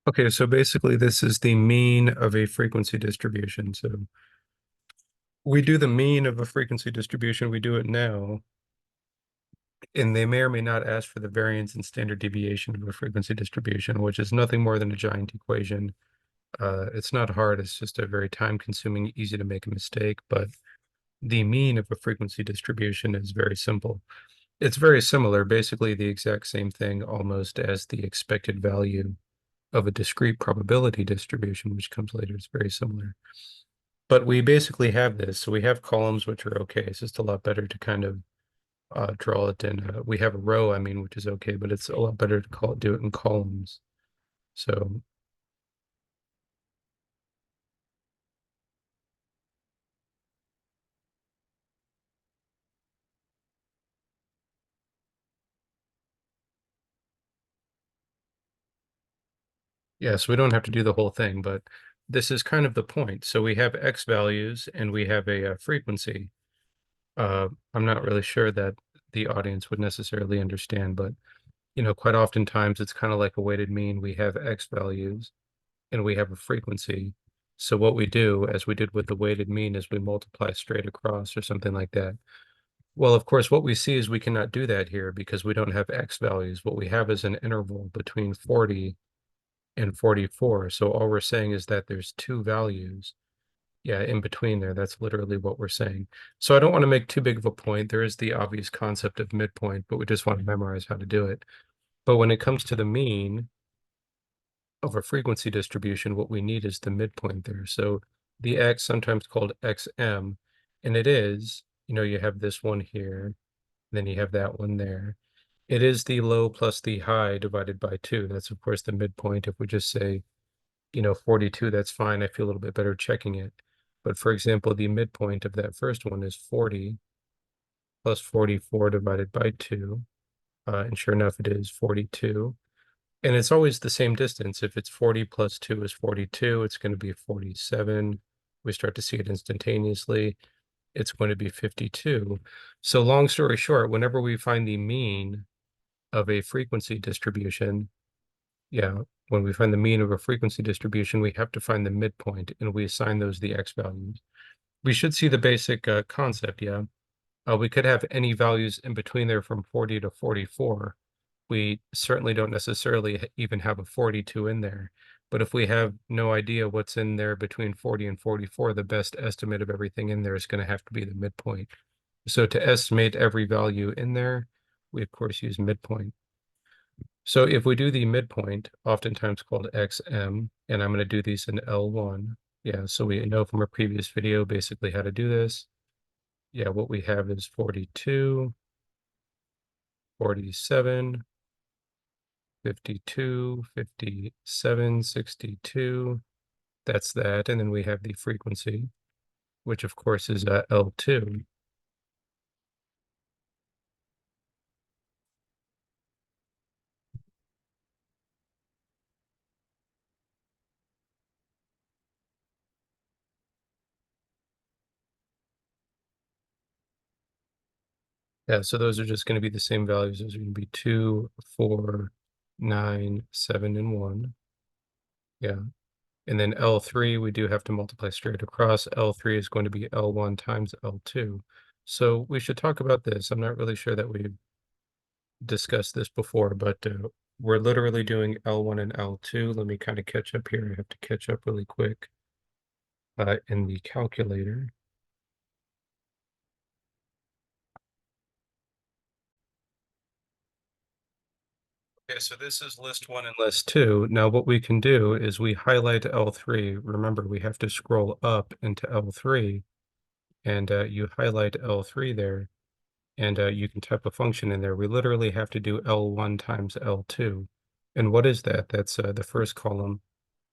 Okay, so basically this is the mean of a frequency distribution. So we do the mean of a frequency distribution, we do it now, and they may or may not ask for the variance and standard deviation of a frequency distribution, which is nothing more than a giant equation. It's not hard, it's just a very time-consuming, easy to make a mistake, but the mean of a frequency distribution is very simple. It's very similar, basically the exact same thing almost as the expected value of a discrete probability distribution, which comes later. It's very similar. But we basically have this. So we have columns, which are okay. It's just a lot better to kind of draw it in. We have a row, I mean, which is okay, but it's a lot better to do it in columns. So yeah, so we don't have to do the whole thing, but this is kind of the point. So we have X values and we have a frequency. I'm not really sure that the audience would necessarily understand, but quite oftentimes it's kind of like a weighted mean. We have X values and we have a frequency. So what we do, as we did with the weighted mean, is we multiply straight across or something like that. Well, of course, what we see is we cannot do that here because we don't have X values. What we have is an interval between 40 and 44. So all we're saying is that there's two values. Yeah, in between there. That's literally what we're saying. So I don't want to make too big of a point. There is the obvious concept of midpoint, but we just want to memorize how to do it. But when it comes to the mean of a frequency distribution, what we need is the midpoint there. So the X, sometimes called XM, and it is, you have this one here, then you have that one there. It is the low plus the high divided by 2. That's, of course, the midpoint. If we just say, 42, that's fine. I feel a little bit better checking it. But for example, the midpoint of that first one is 40 plus 44 divided by 2. And sure enough, it is 42. And it's always the same distance. If it's 40 plus 2 is 42, it's going to be 47. We start to see it instantaneously. It's going to be 52. So long story short, whenever we find the mean of a frequency distribution, when we find the mean of a frequency distribution, we have to find the midpoint, and we assign those the X values. We should see the basic concept, yeah. We could have any values in between there from 40 to 44. We certainly don't necessarily even have a 42 in there. But if we have no idea what's in there between 40 and 44, the best estimate of everything in there is going to have to be the midpoint. So to estimate every value in there, we of course use midpoint. So if we do the midpoint, oftentimes called XM, and I'm going to do these in L1. Yeah, so we know from a previous video basically how to do this. Yeah, what we have is 42, 47, 52, 57, 62. That's that. And then we have the frequency, which of course is L2. Yeah, so those are just going to be the same values. Those are going to be 2, 4, 9, 7, and 1. Yeah. And then L3, we do have to multiply straight across. L3 is going to be L1 times L2. So we should talk about this. I'm not really sure that we've discussed this before, but we're literally doing L1 and L2. Let me kind of catch up here. I have to catch up really quick in the calculator. Okay, so this is list one and list two. Now what we can do is we highlight L3. Remember, we have to scroll up into L3, and you highlight L3 there, and you can type a function in there. We literally have to do L1 times L2. And what is that? That's the first column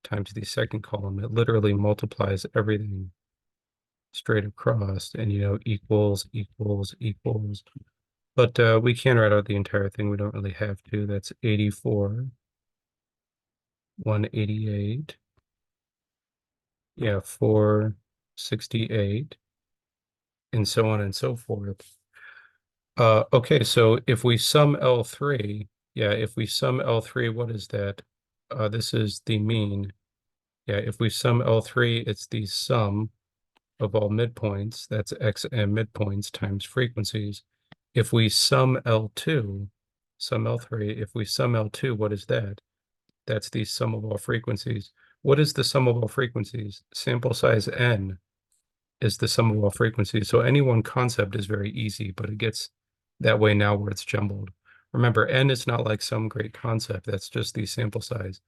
times the second column. It literally multiplies everything straight across and, equals, equals, equals. But we can write out the entire thing. We don't really have to. That's 84, 188. Yeah, 468, and so on and so forth. Okay, so if we sum L3, if we sum L3, what is that? this is the mean. Yeah, if we sum L3, it's the sum of all midpoints. That's xm midpoints times frequencies. If we sum L2, sum L3, if we sum L2, what is that? That's the sum of all frequencies. What is the sum of all frequencies? Sample size n is the sum of all frequencies. So any one concept is very easy, but it gets that way now where it's jumbled. Remember, n is not like some great concept. That's just the sample size.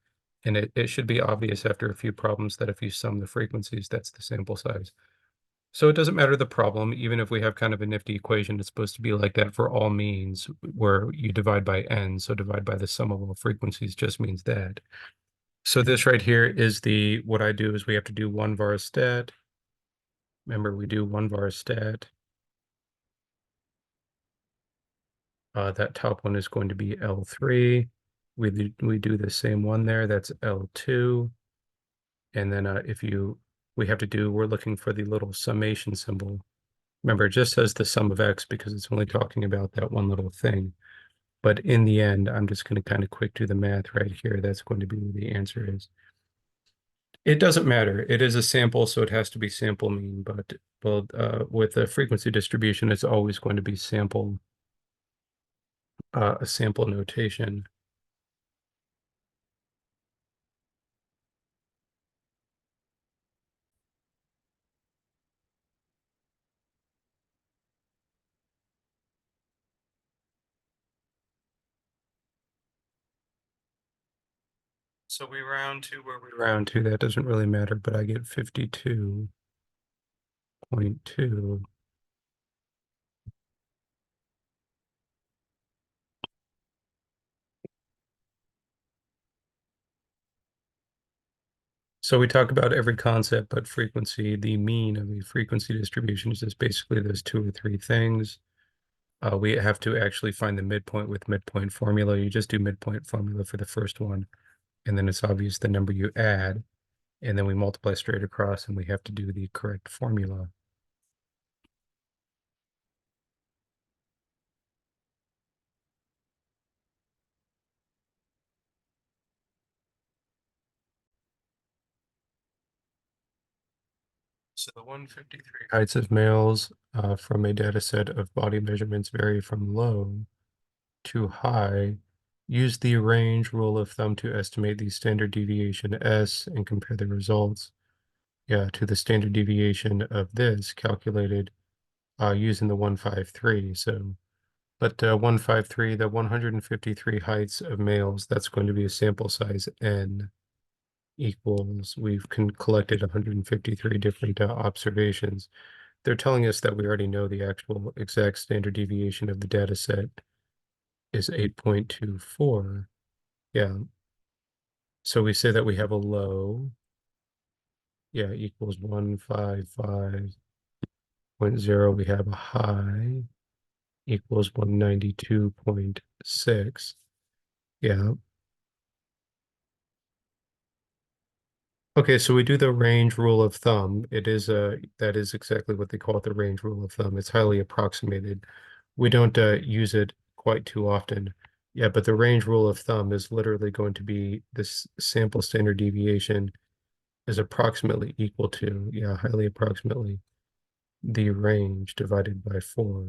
And it should be obvious after a few problems that if you sum the frequencies, that's the sample size. So it doesn't matter the problem, even if we have kind of a nifty equation, it's supposed to be like that for all means where you divide by n. So divide by the sum of all frequencies just means that. So this right here is what I do is we have to do one var stat. Remember, we do one var stat. That top one is going to be L3. We do the same one there, that's L2. And then we're looking for the little summation symbol. Remember, it just says the sum of x because it's only talking about that one little thing. But in the end, I'm just going to kind of quick do the math right here. That's going to be where the answer is. It doesn't matter. It is a sample, so it has to be sample mean. But with a frequency distribution, it's always going to be a sample notation. So we round to where we round to. That doesn't really matter, but I get 52.2. So we talk about every concept, but frequency, the mean of a frequency distribution is just basically those two or three things. We have to actually find the midpoint with midpoint formula. You just do midpoint formula for the first one, and then it's obvious the number you add, and then we multiply straight across, and we have to do the correct formula. So the 153 heights of males from a data set of body measurements vary from low to high. Use the range rule of thumb to estimate the standard deviation S and compare the results to the standard deviation of this calculated using the 153. So, but 153, the 153 heights of males, that's going to be a sample size N equals, we've collected 153 different observations. They're telling us that we already know the actual exact standard deviation of the data set is 8.24. Yeah. So we say that we have a low, equals 155.0. We have a high equals 192.6. Yeah. Okay, so we do the range rule of thumb. That is exactly what they call it, the range rule of thumb. It's highly approximated. We don't use it quite too often. Yeah, but the range rule of thumb is literally going to be this sample standard deviation is approximately equal to, highly approximately, the range divided by 4.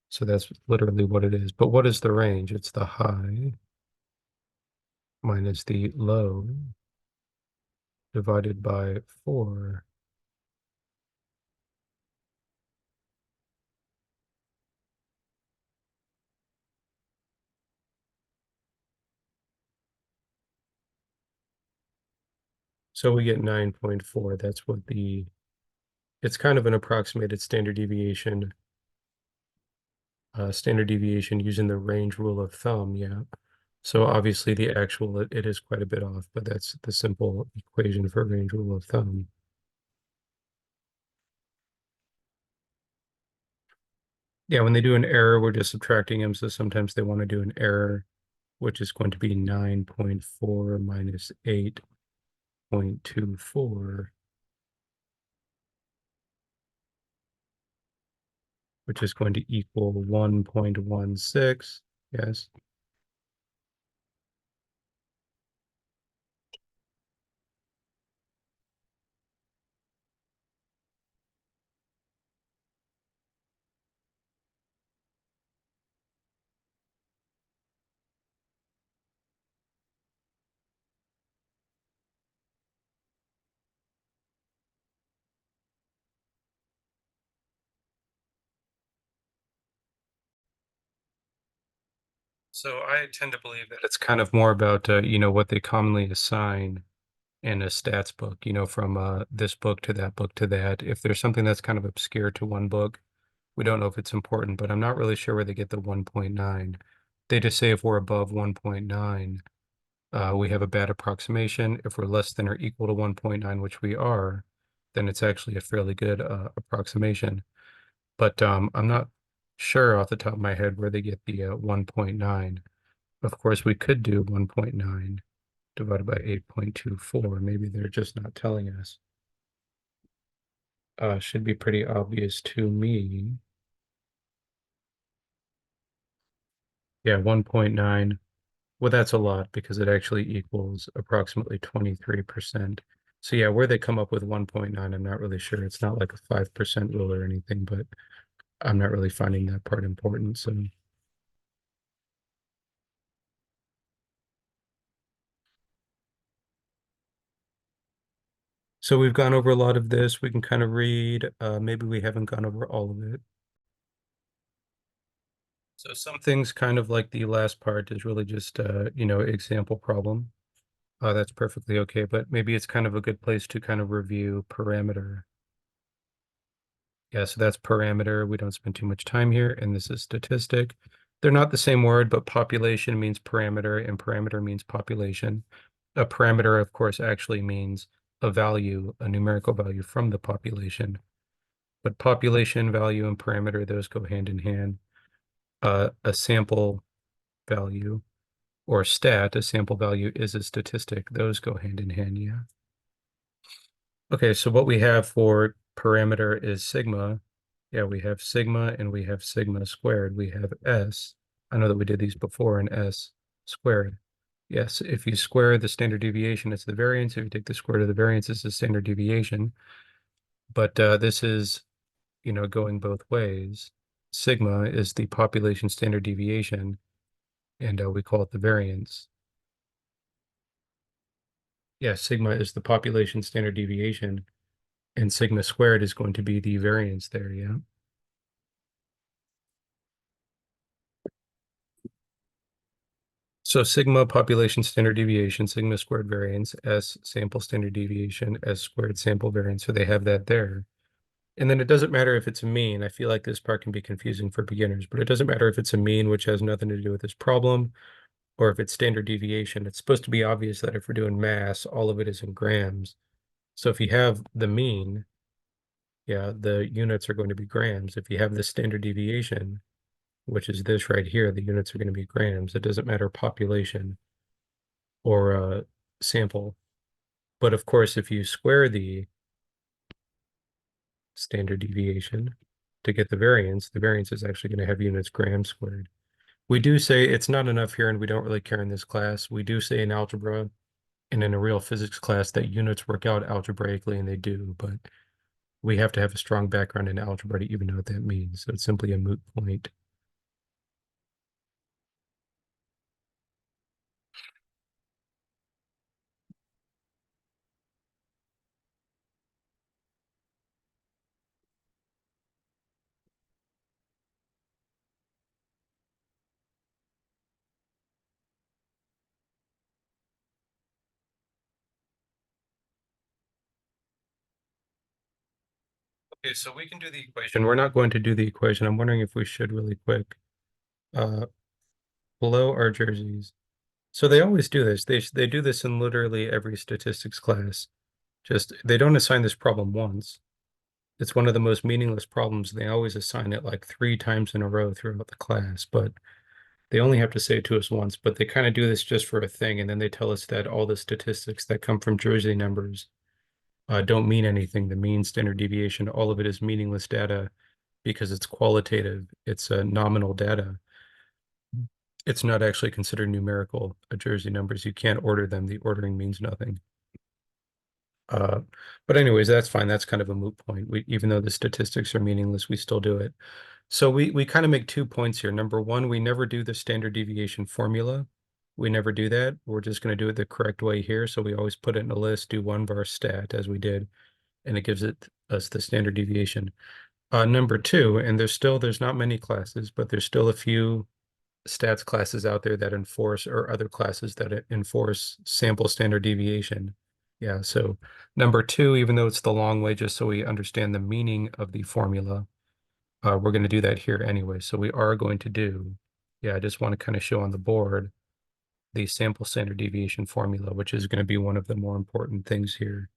So that's literally what it is. But what is the range? It's the high minus the low divided by 4. So we get 9.4. That's what it's kind of an approximated standard deviation using the range rule of thumb, yeah. So obviously the actual, it is quite a bit off, but that's the simple equation for range rule of thumb. Yeah, when they do an error, we're just subtracting them. So sometimes they want to do an error, which is going to be 9.4 minus 8.24, which is going to equal 1.16. Yes. So I tend to believe that it's kind of more about, what they commonly assign in a stats book, from this book to that book to that. If there's something that's kind of obscure to one book, we don't know if it's important, but I'm not really sure where they get the 1.9. They just say if we're above 1.9, we have a bad approximation. If we're less than or equal to 1.9, which we are, then it's actually a fairly good approximation. But I'm not sure off the top of my head where they get the 1.9. Of course, we could do 1.9 divided by 8.24. Maybe they're just not telling us. Should be pretty obvious to me. Yeah, 1.9. Well, that's a lot because it actually equals approximately 23%. So yeah, where they come up with 1.9, I'm not really sure. It's not like a 5% rule or anything, but I'm not really finding that part important. So we've gone over a lot of this. We can kind of read. Maybe we haven't gone over all of it. So some things kind of like the last part is really just example problem. That's perfectly okay, but maybe it's kind of a good place to kind of review parameter. Yeah, so that's parameter. We don't spend too much time here, and this is statistic. They're not the same word, but population means parameter, and parameter means population. A parameter, of course, actually means a value, a numerical value from the population. But population value and parameter, those go hand in hand. A sample value or stat, a sample value is a statistic. Those go hand in hand, yeah. Okay, so what we have for parameter is sigma. Yeah, we have sigma and we have sigma squared. We have S. I know that we did these before in S squared. Yes, if you square the standard deviation, it's the variance. If you take the square root of the variance, it's the standard deviation. But this is, going both ways. Sigma is the population standard deviation, and we call it the variance. Yeah, sigma is the population standard deviation, and sigma squared is going to be the variance there, yeah. So sigma population standard deviation, sigma squared variance, S sample standard deviation, S squared sample variance. So they have that there. And then it doesn't matter if it's a mean. I feel like this part can be confusing for beginners, but it doesn't matter if it's a mean, which has nothing to do with this problem, or if it's standard deviation. It's supposed to be obvious that if we're doing mass, all of it is in grams. So if you have the mean, yeah, the units are going to be grams. If you have the standard deviation, which is this right here, the units are going to be grams. It doesn't matter population or sample. But of course, if you square the standard deviation to get the variance is actually going to have units grams squared. We do say it's not enough here, and we don't really care in this class. We do say in algebra and in a real physics class that units work out algebraically, and they do, but we have to have a strong background in algebra to even know what that means. So it's simply a moot point. Okay, so we can do the equation. We're not going to do the equation. I'm wondering if we should really quick. Uh, Below our jerseys. So they always do this. They do this in literally every statistics class. Just they don't assign this problem once. It's one of the most meaningless problems. They always assign it like 3 times in a row throughout the class, but they only have to say it to us once. But they kind of do this just for a thing, and then they tell us that all the statistics that come from jersey numbers don't mean anything. The mean, standard deviation, all of it is meaningless data because it's qualitative. It's nominal data. It's not actually considered numerical jersey numbers. You can't order them. The ordering means nothing. Uh, but anyways, that's fine. That's kind of a moot point. Even though the statistics are meaningless, we still do it. So we kind of make 2 points here. Number one, we never do the standard deviation formula. We never do that. We're just going to do it the correct way here. So we always put it in a list, do one var stat as we did, and it gives us the standard deviation. Number two, and there's not many classes, but there's still a few stats classes out there that enforce, or other classes that enforce sample standard deviation. Yeah, so number two, even though it's the long way, just so we understand the meaning of the formula, we're going to do that here anyway. So we are going to do, yeah, I just want to kind of show on the board the sample standard deviation formula, which is going to be one of the more important things here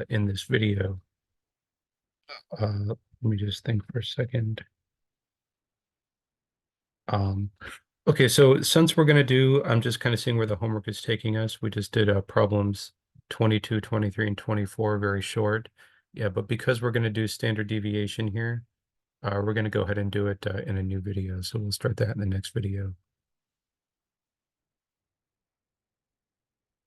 in this video. Let me just think for a second. Okay, so since we're going to do, I'm just kind of seeing where the homework is taking us. We just did problems 22, 23, and 24, very short. Yeah, but because we're going to do standard deviation here, we're going to go ahead and do it in a new video. So we'll start that in the next video.